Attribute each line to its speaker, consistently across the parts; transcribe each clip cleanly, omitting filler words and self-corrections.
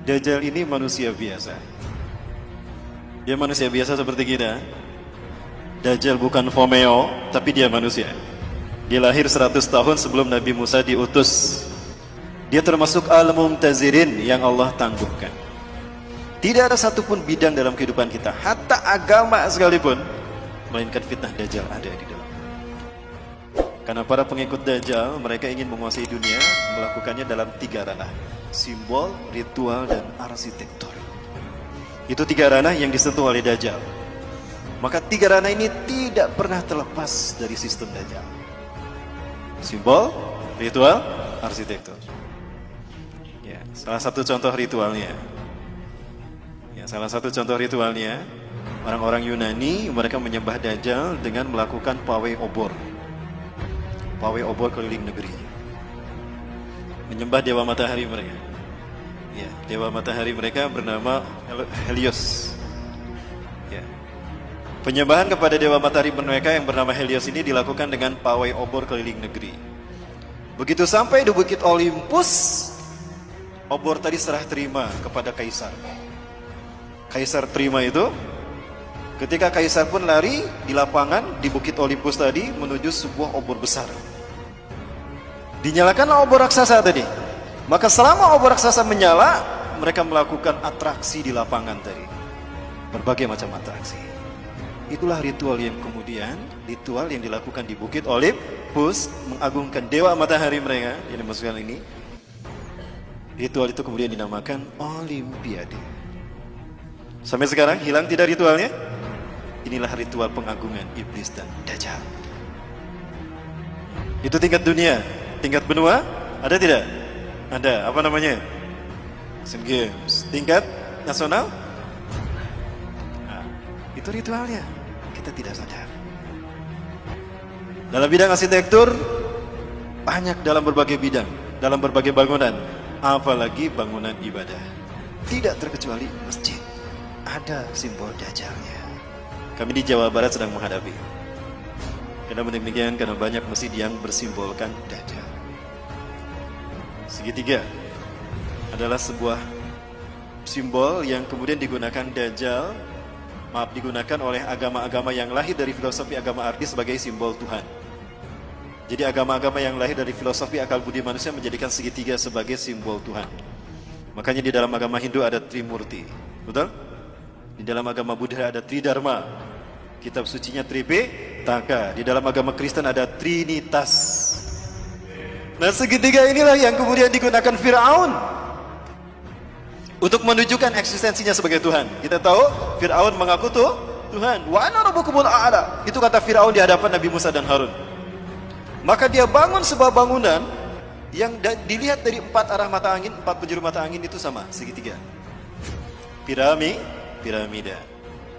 Speaker 1: Dajjal ini manusia biasa. Dia manusia biasa seperti kita. Dajjal bukan Fomeo, tapi dia manusia. Dia lahir 100 tahun sebelum Nabi Musa diutus. Dia termasuk al-mumtazirin yang Allah tangguhkan. Tidak ada satupun bidang dalam kehidupan kita, hatta agama sekalipun, melainkan fitnah Dajjal ada di dalam. Karena para pengikut Dajjal, mereka ingin menguasai dunia, melakukannya dalam 3 ranah: simbol, ritual, dan arsitektur. Itu 3 ranah yang disentuh oleh Dajjal. Maka 3 ranah ini tidak pernah terlepas dari sistem Dajjal: simbol, ritual, arsitektur. Ya, salah satu contoh ritualnya. Orang-orang Yunani, mereka menyembah Dajjal dengan melakukan pawai obor. Pawai obor keliling negeri. Menyembah dewa matahari mereka. Ya, dewa matahari mereka bernama Helios. Ya. Penyembahan kepada dewa matahari mereka yang bernama Helios ini dilakukan dengan pawai obor keliling negeri. Begitu sampai di Bukit Olympus, obor tadi serah terima kepada kaisar. Kaisar terima itu. Ketika kaisar pun lari di lapangan di Bukit Olympus tadi menuju sebuah obor besar. Dinyalakanlah obor raksasa tadi. Maka selama obor raksasa menyala, mereka melakukan atraksi di lapangan tadi. Berbagai macam atraksi. Itulah ritual yang dilakukan di Bukit Olympus, mengagungkan dewa matahari mereka yang dimaksudkan ini. Ritual itu kemudian dinamakan Olimpiade. Sampai sekarang hilang tidak ritualnya? Inilah ritual pengagungan iblis dan Dajjal. Itu tingkat dunia. Tingkat benua ada tidak? Ada. Apa namanya? Asian Games. Tingkat nasional? Nah, itu ritualnya. Kita tidak sadar. Dalam bidang arsitektur, banyak dalam berbagai bidang, dalam berbagai bangunan, apalagi bangunan ibadah. Tidak terkecuali masjid. Ada simbol Dajjalnya. Kami di Jawa Barat sedang menghadapi. Kenapa demikian? Karena banyak masjid yang bersimbolkan Dajjal. Segitiga adalah sebuah simbol yang kemudian digunakan digunakan oleh agama-agama yang lahir dari filosofi agama arti sebagai simbol Tuhan. Jadi agama-agama yang lahir dari filosofi akal budi manusia menjadikan segitiga sebagai simbol Tuhan. Makanya di dalam agama Hindu ada Trimurti. Betul? Di dalam agama Buddha ada Tridharma. Kitab sucinya Tripitaka. Di dalam agama Kristen ada Trinitas. Nah, segitiga inilah yang kemudian digunakan Fir'aun untuk menunjukkan eksistensinya sebagai Tuhan. Kita tahu Fir'aun mengaku Tuhan. Wa ana rabbukumul a'la. Itu kata Fir'aun di hadapan Nabi Musa dan Harun. Maka dia bangun sebuah bangunan yang dilihat dari 4 arah mata angin, 4 penjuru mata angin itu sama, segitiga. Piramida.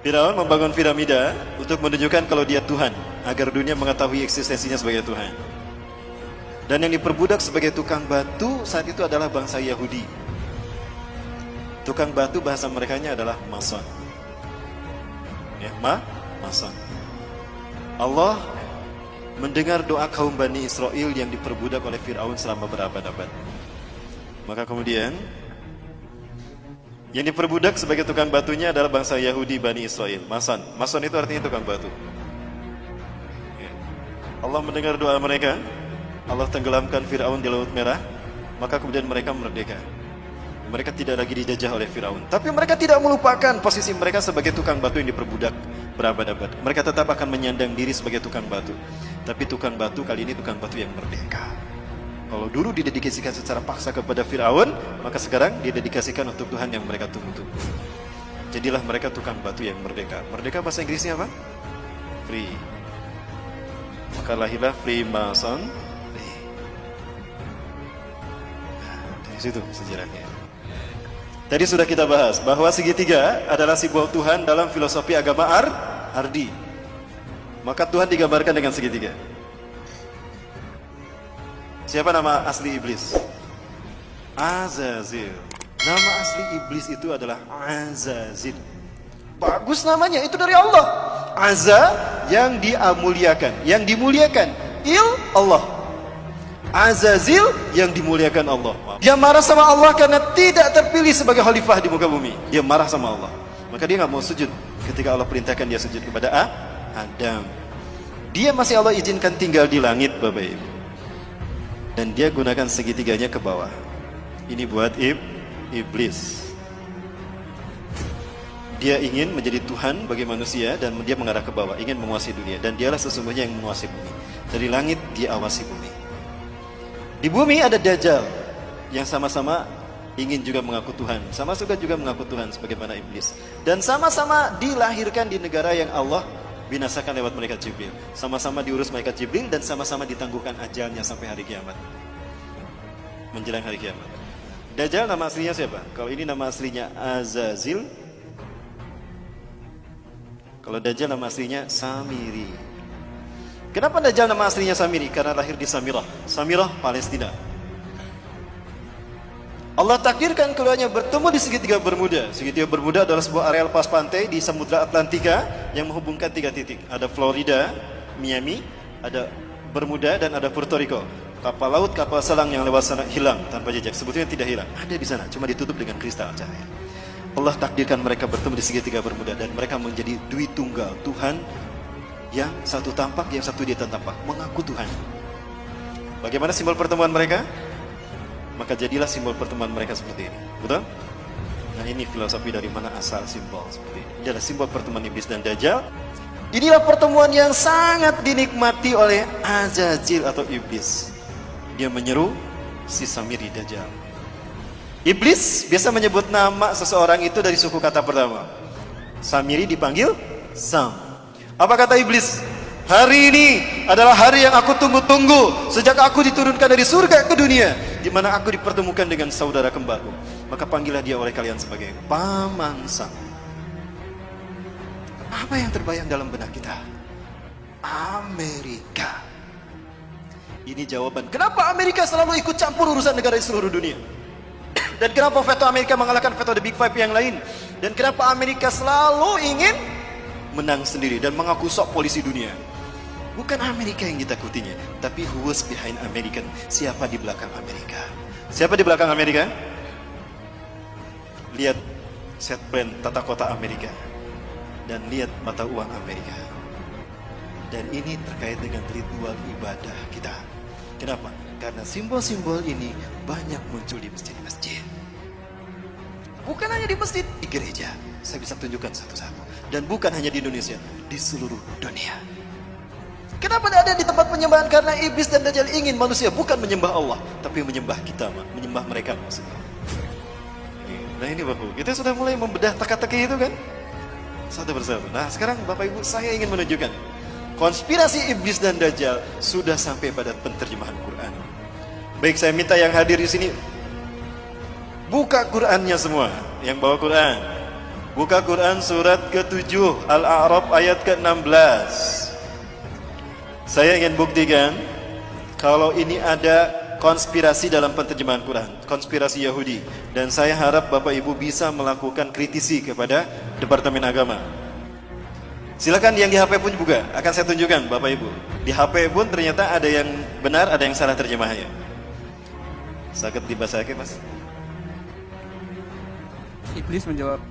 Speaker 1: Firaun membangun piramida untuk menunjukkan kalau dia Tuhan, agar dunia mengetahui eksistensinya sebagai Tuhan. Dan yang diperbudak sebagai tukang batu saat itu adalah bangsa Yahudi. Tukang batu bahasa merekanya adalah mason. Ya, mason. Allah mendengar doa kaum Bani Israel yang diperbudak oleh Firaun selama berabad-abad. Maka kemudian yang diperbudak sebagai tukang batunya adalah bangsa Yahudi Bani Israel. Mason itu artinya tukang batu. Allah mendengar doa mereka. Allah tenggelamkan Fir'aun di Laut Merah. Maka kemudian mereka merdeka. Mereka tidak lagi dijajah oleh Fir'aun. Tapi mereka tidak melupakan posisi mereka sebagai tukang batu yang diperbudak berabad-abad. Mereka tetap akan menyandang diri sebagai tukang batu. Tapi tukang batu kali ini tukang batu yang merdeka. Kalau dulu didedikasikan secara paksa kepada Fir'aun, maka sekarang didedikasikan untuk Tuhan yang mereka tunggu-tunggu. Jadilah mereka tukang batu yang merdeka. Merdeka bahasa Inggrisnya apa? Free. Maka lahirlah Freemason. Dari situ sejarahnya. Tadi sudah kita bahas bahwa segitiga adalah simbol Tuhan dalam filosofi agama Ardi. Maka Tuhan digambarkan dengan segitiga. Siapa nama asli iblis? Azazil. Nama asli iblis itu adalah Azazil. Bagus namanya, itu dari Allah. Azza yang dimuliakan, yang dimuliakan. Il Allah. Azazil yang dimuliakan Allah. Dia marah sama Allah karena tidak terpilih sebagai khalifah di muka bumi. Dia marah sama Allah. Maka dia nggak mau sujud ketika Allah perintahkan dia sujud kepada Adam. Dia masih Allah izinkan tinggal di langit, Bapak Ibu. Dan dia gunakan segitiganya ke bawah. Ini buat iblis. Dia ingin menjadi Tuhan bagi manusia dan dia mengarah ke bawah, ingin menguasai dunia. Dan dialah sesungguhnya yang menguasai bumi. Dari langit dia awasi bumi. Di bumi ada Dajjal yang sama-sama ingin juga mengaku Tuhan, sama juga mengaku Tuhan sebagaimana iblis. Dan sama-sama dilahirkan di negara yang Allah binasakan lewat malaikat Jibril. Sama-sama diurus malaikat Jibril dan sama-sama ditangguhkan ajalnya sampai hari kiamat. Menjelang hari kiamat. Dajjal nama aslinya siapa? Kalau ini nama aslinya Azazil. Kalau Dajjal nama aslinya Samiri. Kenapa Dajjal nama aslinya Samiri? Karena lahir di Samirah. Samirah, Palestina. Allah takdirkan keduanya bertemu di segitiga Bermuda. Segitiga Bermuda adalah sebuah area lepas pantai di Samudra Atlantika yang menghubungkan 3 titik. Ada Florida, Miami, ada Bermuda, dan ada Puerto Rico. Kapal laut, kapal selam yang lewat sana hilang tanpa jejak. Sebetulnya tidak hilang, ada di sana, cuma ditutup dengan kristal cahaya. Allah takdirkan mereka bertemu di segitiga Bermuda dan mereka menjadi dui tunggal, Tuhan yang satu tampak, yang satu dia tampak, mengaku Tuhan. Bagaimana simbol pertemuan mereka? Maka jadilah simbol pertemuan mereka seperti ini. Betul? Nah, ini filosofi dari mana asal simbol seperti ini. Ini adalah simbol pertemuan iblis dan Dajjal. Inilah pertemuan yang sangat dinikmati oleh Azazil atau iblis. Dia menyeru si Samiri Dajjal. Iblis biasa menyebut nama seseorang itu dari suku kata pertama. Samiri dipanggil Sam. Apa kata iblis? Hari ini adalah hari yang aku tunggu-tunggu sejak aku diturunkan dari surga ke dunia, di mana aku dipertemukan dengan saudara kembarku. Maka panggillah dia oleh kalian sebagai Paman Sam. Apa yang terbayang dalam benak kita? Amerika. Ini jawaban kenapa Amerika selalu ikut campur urusan negara di seluruh dunia. Dan kenapa veto Amerika mengalahkan veto The Big Five yang lain. Dan kenapa Amerika selalu ingin menang sendiri dan mengaku sok polisi dunia. Bukan Amerika yang ditakutinya, tapi who was behind American. Siapa di belakang Amerika? Siapa di belakang Amerika? Lihat set plan tata kota Amerika. Dan lihat mata uang Amerika. Dan ini terkait dengan ritual ibadah kita. Kenapa? Karena simbol-simbol ini banyak muncul di masjid-masjid. Bukan hanya di masjid, di gereja. Saya bisa tunjukkan satu-satu. Dan bukan hanya di Indonesia, di seluruh dunia. Kenapa tidak ada di tempat penyembahan? Karena iblis dan Dajjal ingin manusia bukan menyembah Allah, tapi menyembah kita, menyembah mereka maksudnya. Nah ini Bapak, kita sudah mulai membedah teka-teki itu kan? Satu persatu. Nah sekarang Bapak Ibu, saya ingin menunjukkan konspirasi iblis dan Dajjal sudah sampai pada penterjemahan Quran. Baik, saya minta yang hadir di sini buka Qurannya semua. Yang bawa Quran, buka Quran surat ke-7 Al-A'raf ayat ke-16. Saya ingin buktikan kalau ini ada konspirasi dalam penterjemahan Quran, konspirasi Yahudi. Dan saya harap Bapak Ibu bisa melakukan kritisi kepada Departemen Agama. Silakan yang di HP pun juga akan saya tunjukkan Bapak Ibu. Di HP pun ternyata ada yang benar, ada yang salah terjemahnya. Sakit dibasahkan Mas.
Speaker 2: Iblis menjawab,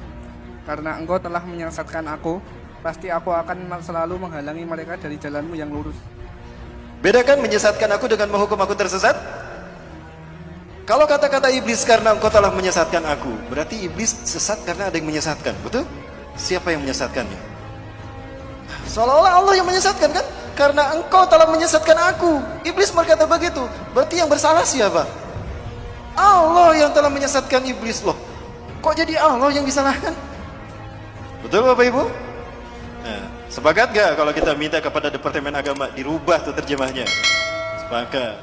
Speaker 2: karena engkau telah menyesatkan aku, pasti aku akan selalu menghalangi mereka dari jalanmu yang lurus.
Speaker 1: Bedakan menyesatkan aku dengan menghukum aku tersesat. Kalau kata-kata iblis karena engkau telah menyesatkan aku, berarti iblis sesat karena ada yang menyesatkan, betul? Siapa yang menyesatkannya? Seolah-olah Allah yang menyesatkan kan? Karena engkau telah menyesatkan aku. Iblis berkata begitu. Berarti yang bersalah siapa? Allah yang telah menyesatkan iblis loh. Kok jadi Allah yang disalahkan? Betul Bapak Ibu? Nah, sepakat gak kalau kita minta kepada Departemen Agama dirubah tuh terjemahnya? Sepakat.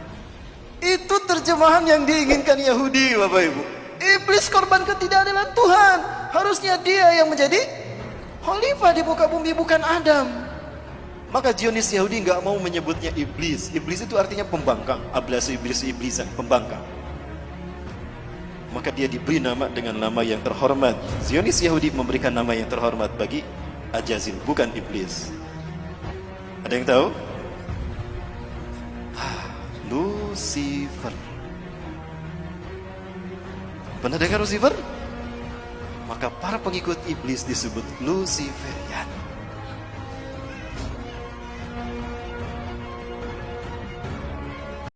Speaker 1: Itu terjemahan yang diinginkan Yahudi Bapak Ibu. Iblis korban ketidakadilan Tuhan. Harusnya dia yang menjadi khalifah di muka bumi, bukan Adam. Maka Zionis Yahudi nggak mau menyebutnya iblis. Iblis itu artinya pembangkang. Ablasu iblis, iblisan, pembangkang. Maka dia diberi nama dengan nama yang terhormat. Zionis Yahudi memberikan nama yang terhormat bagi Azazil, bukan iblis. Ada yang tahu? Lucifer. Pernah dengar Lucifer? Maka para pengikut iblis disebut Luciferian.